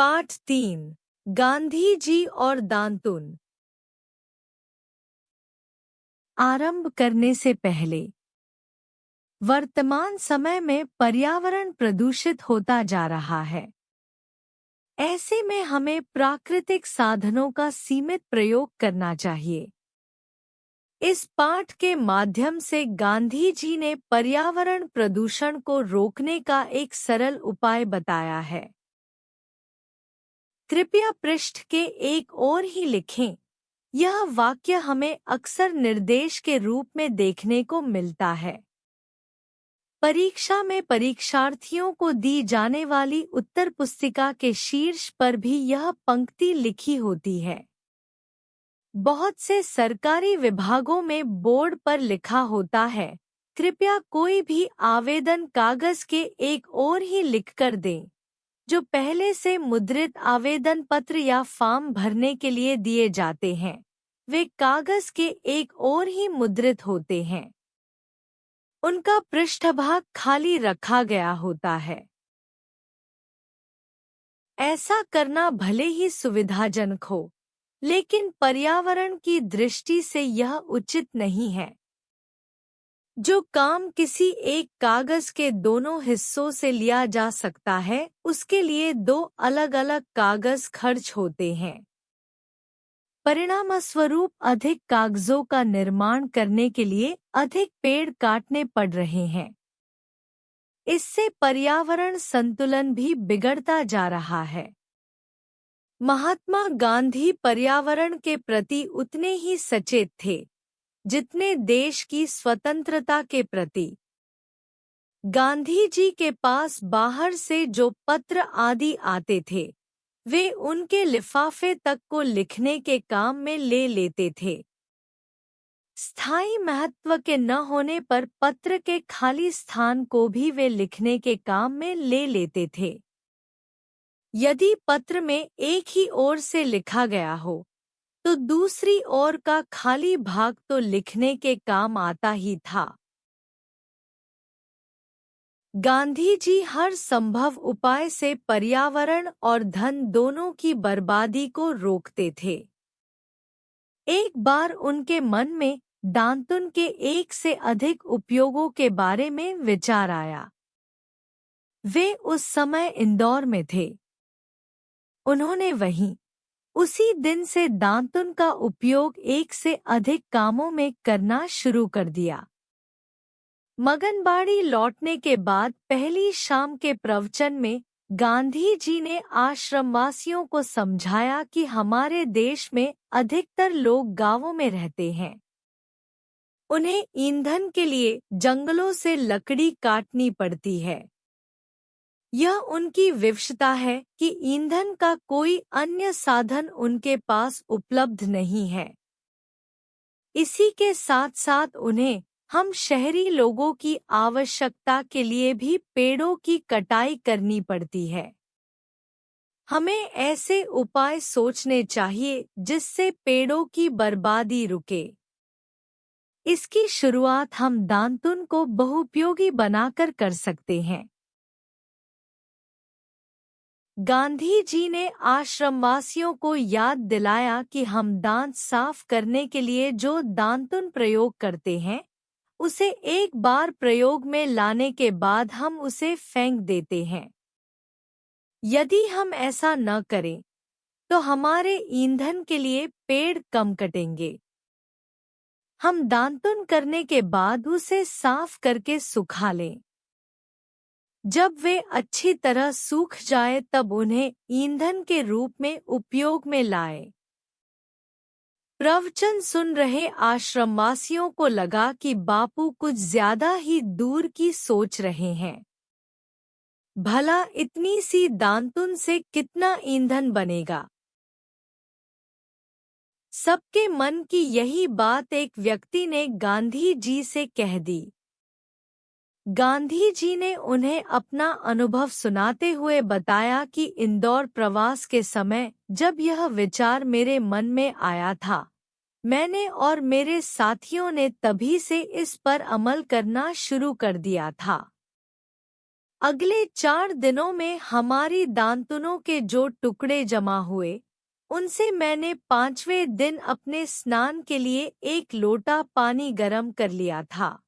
पाठ 3 गांधी जी और दांतुन। आरंभ करने से पहले वर्तमान समय में पर्यावरण प्रदूषित होता जा रहा है। ऐसे में हमें प्राकृतिक साधनों का सीमित प्रयोग करना चाहिए। इस पाठ के माध्यम से गांधी जी ने पर्यावरण प्रदूषण को रोकने का एक सरल उपाय बताया है। कृपया पृष्ठ के एक ओर ही लिखें। यह वाक्य हमें अक्सर निर्देश के रूप में देखने को मिलता है। परीक्षा में परीक्षार्थियों को दी जाने वाली उत्तर पुस्तिका के शीर्ष पर भी यह पंक्ति लिखी होती है। बहुत से सरकारी विभागों में बोर्ड पर लिखा होता है, कृपया कोई भी आवेदन कागज के एक ओर ही लिखकर दें। जो पहले से मुद्रित आवेदन पत्र या फॉर्म भरने के लिए दिए जाते हैं, वे कागज के एक ओर ही मुद्रित होते हैं। उनका पृष्ठभाग खाली रखा गया होता है। ऐसा करना भले ही सुविधाजनक हो, लेकिन पर्यावरण की दृष्टि से यह उचित नहीं है। जो काम किसी एक कागज के दोनों हिस्सों से लिया जा सकता है, उसके लिए दो अलग-अलग कागज खर्च होते हैं। परिणामस्वरूप अधिक कागजों का निर्माण करने के लिए अधिक पेड़ काटने पड़ रहे हैं। इससे पर्यावरण संतुलन भी बिगड़ता जा रहा है। महात्मा गांधी पर्यावरण के प्रति उतने ही सचेत थे जितने देश की स्वतंत्रता के प्रति। गांधी जी के पास बाहर से जो पत्र आदि आते थे, वे उनके लिफाफे तक को लिखने के काम में ले लेते थे। स्थायी महत्व के न होने पर पत्र के खाली स्थान को भी वे लिखने के काम में ले लेते थे। यदि पत्र में एक ही ओर से लिखा गया हो, तो दूसरी ओर का खाली भाग तो लिखने के काम आता ही था। गांधी जी हर संभव उपाय से पर्यावरण और धन दोनों की बर्बादी को रोकते थे। एक बार उनके मन में दांतुन के एक से अधिक उपयोगों के बारे में विचार आया। वे उस समय इंदौर में थे। उन्होंने वहीं उसी दिन से दांतुन का उपयोग एक से अधिक कामों में करना शुरू कर दिया। मगनबाड़ी लौटने के बाद पहली शाम के प्रवचन में गांधी जी ने आश्रमवासियों को समझाया कि हमारे देश में अधिकतर लोग गांवों में रहते हैं। उन्हें ईंधन के लिए जंगलों से लकड़ी काटनी पड़ती है। यह उनकी विवशता है कि ईंधन का कोई अन्य साधन उनके पास उपलब्ध नहीं है। इसी के साथ साथ उन्हें हम शहरी लोगों की आवश्यकता के लिए भी पेड़ों की कटाई करनी पड़ती है। हमें ऐसे उपाय सोचने चाहिए जिससे पेड़ों की बर्बादी रुके। इसकी शुरुआत हम दांतुन को बहुउपयोगी बनाकर कर सकते हैं। गांधी जी ने आश्रमवासियों को याद दिलाया कि हम दांत साफ करने के लिए जो दांतुन प्रयोग करते हैं, उसे एक बार प्रयोग में लाने के बाद हम उसे फेंक देते हैं। यदि हम ऐसा न करें, तो हमारे ईंधन के लिए पेड़ कम कटेंगे। हम दांतुन करने के बाद उसे साफ करके सुखा लें। जब वे अच्छी तरह सूख जाए तब उन्हें ईंधन के रूप में उपयोग में लाएं। प्रवचन सुन रहे आश्रमवासियों को लगा कि बापू कुछ ज्यादा ही दूर की सोच रहे हैं। भला इतनी सी दांतुन से कितना ईंधन बनेगा? सबके मन की यही बात एक व्यक्ति ने गांधी जी से कह दी। गांधी जी ने उन्हें अपना अनुभव सुनाते हुए बताया कि इंदौर प्रवास के समय जब यह विचार मेरे मन में आया था, मैंने और मेरे साथियों ने तभी से इस पर अमल करना शुरू कर दिया था। अगले 4 दिनों में हमारी दांतुनों के जो टुकड़े जमा हुए, उनसे मैंने 5वें दिन अपने स्नान के लिए 1 लोटा पानी गर्म कर लिया था।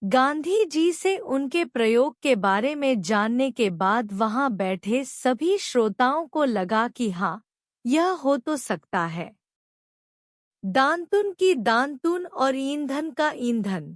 गांधी जी से उनके प्रयोग के बारे में जानने के बाद वहां बैठे सभी श्रोताओं को लगा कि हाँ, यह हो तो सकता है। दांतुन की दांतुन और ईंधन का ईंधन।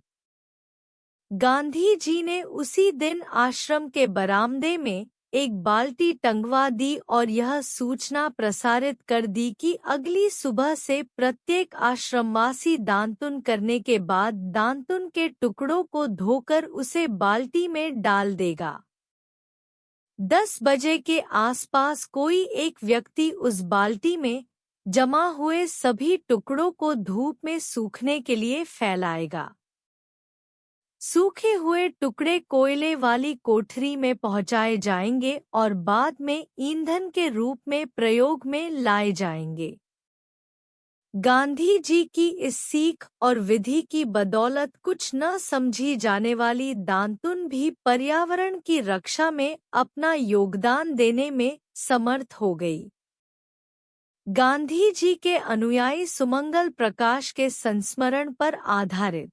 गांधी जी ने उसी दिन आश्रम के बरामदे में एक बाल्टी टंगवा दी और यह सूचना प्रसारित कर दी कि अगली सुबह से प्रत्येक आश्रमवासी दांतुन करने के बाद दांतुन के टुकड़ों को धोकर उसे बाल्टी में डाल देगा। 10 बजे के आसपास कोई एक व्यक्ति उस बाल्टी में जमा हुए सभी टुकड़ों को धूप में सूखने के लिए फैलाएगा। सूखे हुए टुकड़े कोयले वाली कोठरी में पहुंचाए जाएंगे और बाद में ईंधन के रूप में प्रयोग में लाए जाएंगे। गांधी जी की इस सीख और विधि की बदौलत कुछ न समझी जाने वाली दांतुन भी पर्यावरण की रक्षा में अपना योगदान देने में समर्थ हो गई। गांधी जी के अनुयायी सुमंगल प्रकाश के संस्मरण पर आधारित